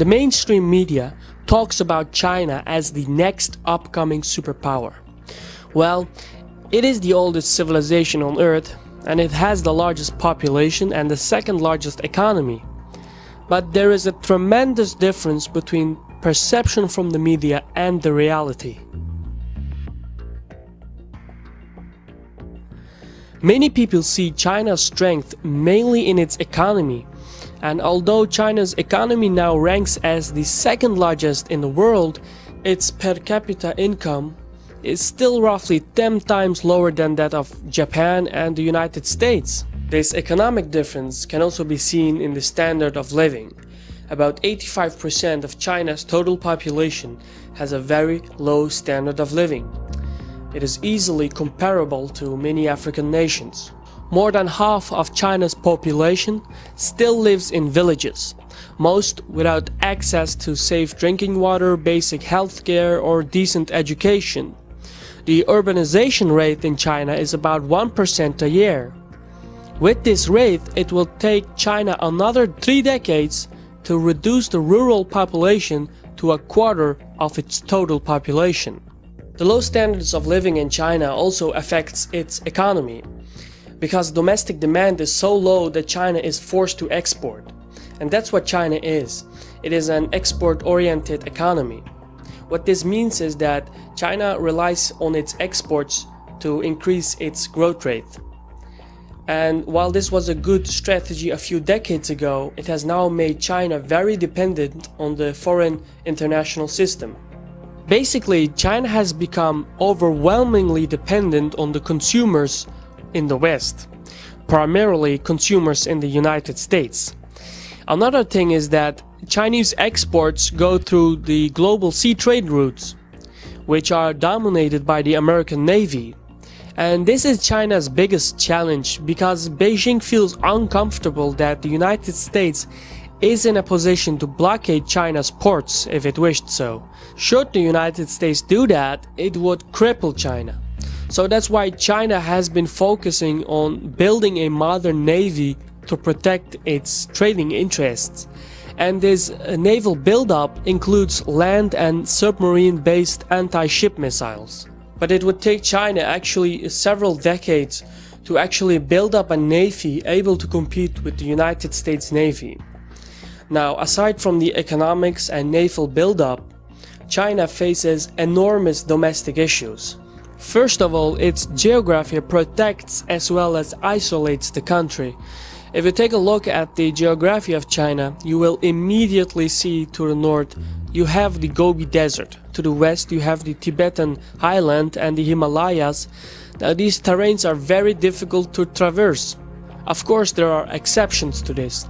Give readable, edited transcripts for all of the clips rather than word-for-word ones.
The mainstream media talks about China as the next upcoming superpower. Well, it is the oldest civilization on Earth, and it has the largest population and the second largest economy. But there is a tremendous difference between perception from the media and the reality. Many people see China's strength mainly in its economy, and although China's economy now ranks as the second largest in the world, its per capita income is still roughly 10 times lower than that of Japan and the United States. This economic difference can also be seen in the standard of living. About 85% of China's total population has a very low standard of living. It is easily comparable to many African nations. More than half of China's population still lives in villages, most without access to safe drinking water, basic health care, or decent education. The urbanization rate in China is about 1% a year. With this rate, it will take China another 3 decades to reduce the rural population to a quarter of its total population. The low standards of living in China also affects its economy, because domestic demand is so low that China is forced to export. And that's what China is. It is an export-oriented economy. What this means is that China relies on its exports to increase its growth rate. And while this was a good strategy a few decades ago, it has now made China very dependent on the foreign international system. Basically, China has become overwhelmingly dependent on the consumers in the West, primarily consumers in the United States. Another thing is that Chinese exports go through the global sea trade routes, which are dominated by the American Navy. And this is China's biggest challenge, because Beijing feels uncomfortable that the United States is in a position to blockade China's ports if it wished so. Should the United States do that, it would cripple China. So that's why China has been focusing on building a modern navy to protect its trading interests. And this naval buildup includes land and submarine-based anti-ship missiles. But it would take China actually several decades to actually build up a navy able to compete with the United States Navy. Now, aside from the economics and naval buildup, China faces enormous domestic issues. First of all, its geography protects as well as isolates the country. If you take a look at the geography of China, you will immediately see to the north you have the Gobi Desert. To the west you have the Tibetan highland and the Himalayas. Now these terrains are very difficult to traverse. Of course there are exceptions to this.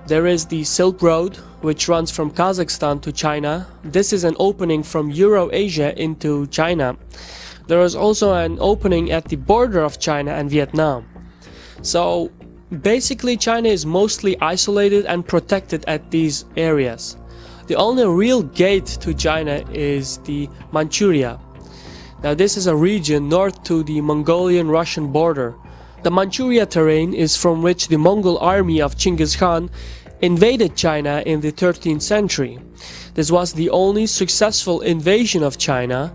There is the Silk Road, which runs from Kazakhstan to China. This is an opening from Eurasia into China. There is also an opening at the border of China and Vietnam. So basically China is mostly isolated and protected at these areas. The only real gate to China is the Manchuria. Now this is a region north to the Mongolian-Russian border. The Manchuria terrain is from which the Mongol army of Genghis Khan invaded China in the 13th century. This was the only successful invasion of China.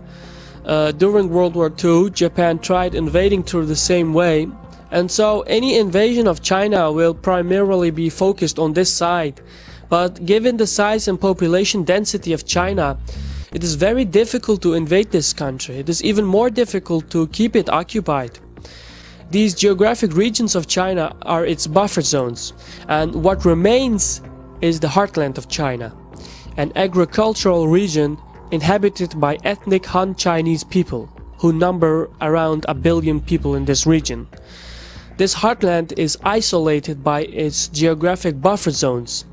During World War II, Japan tried invading through the same way, and so any invasion of China will primarily be focused on this side. But given the size and population density of China, it is very difficult to invade this country. It is even more difficult to keep it occupied. These geographic regions of China are its buffer zones, and what remains is the heartland of China, an agricultural region inhabited by ethnic Han Chinese people, who number around 1 billion people in this region. This heartland is isolated by its geographic buffer zones.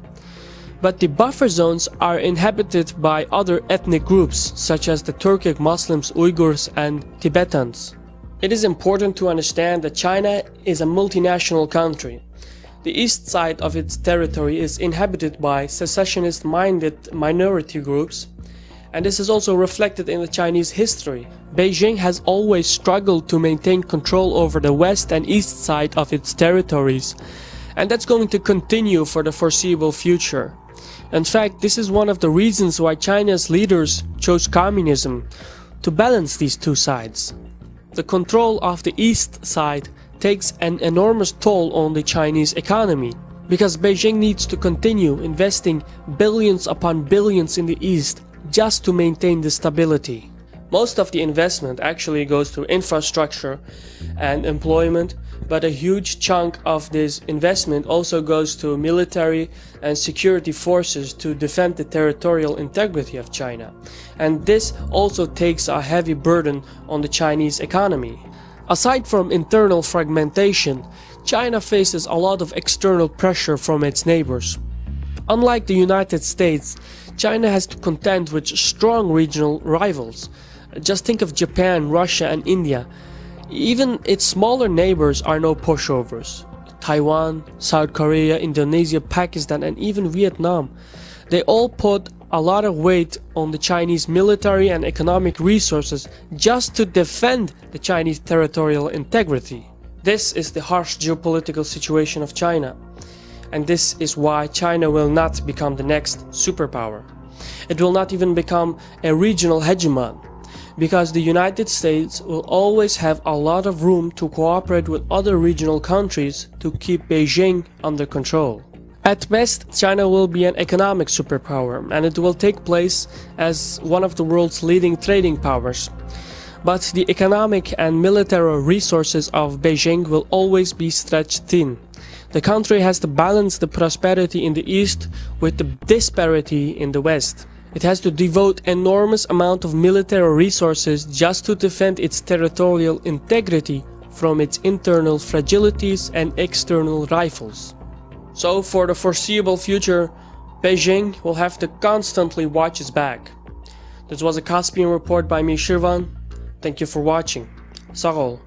But the buffer zones are inhabited by other ethnic groups, such as the Turkic Muslims, Uyghurs, and Tibetans. It is important to understand that China is a multinational country. The east side of its territory is inhabited by secessionist-minded minority groups, and this is also reflected in the Chinese history. Beijing has always struggled to maintain control over the west and east side of its territories, and that's going to continue for the foreseeable future. In fact, this is one of the reasons why China's leaders chose communism, to balance these two sides. The control of the east side takes an enormous toll on the Chinese economy, because Beijing needs to continue investing billions upon billions in the east just to maintain the stability. Most of the investment actually goes to infrastructure and employment, but a huge chunk of this investment also goes to military and security forces to defend the territorial integrity of China. And this also takes a heavy burden on the Chinese economy. Aside from internal fragmentation, China faces a lot of external pressure from its neighbors. Unlike the United States, China has to contend with strong regional rivals. Just think of Japan, Russia, and India. Even its smaller neighbors are no pushovers. Taiwan, South Korea, Indonesia, Pakistan, and even Vietnam. They all put a lot of weight on the Chinese military and economic resources just to defend the Chinese territorial integrity. This is the harsh geopolitical situation of China. And this is why China will not become the next superpower. It will not even become a regional hegemon, because the United States will always have a lot of room to cooperate with other regional countries to keep Beijing under control. At best, China will be an economic superpower, and it will take place as one of the world's leading trading powers. But the economic and military resources of Beijing will always be stretched thin. The country has to balance the prosperity in the east with the disparity in the west. It has to devote enormous amount of military resources just to defend its territorial integrity from its internal fragilities and external rivals. So for the foreseeable future, Beijing will have to constantly watch its back. This was a Caspian report by me, Shirvan. Thank you for watching. Sarol.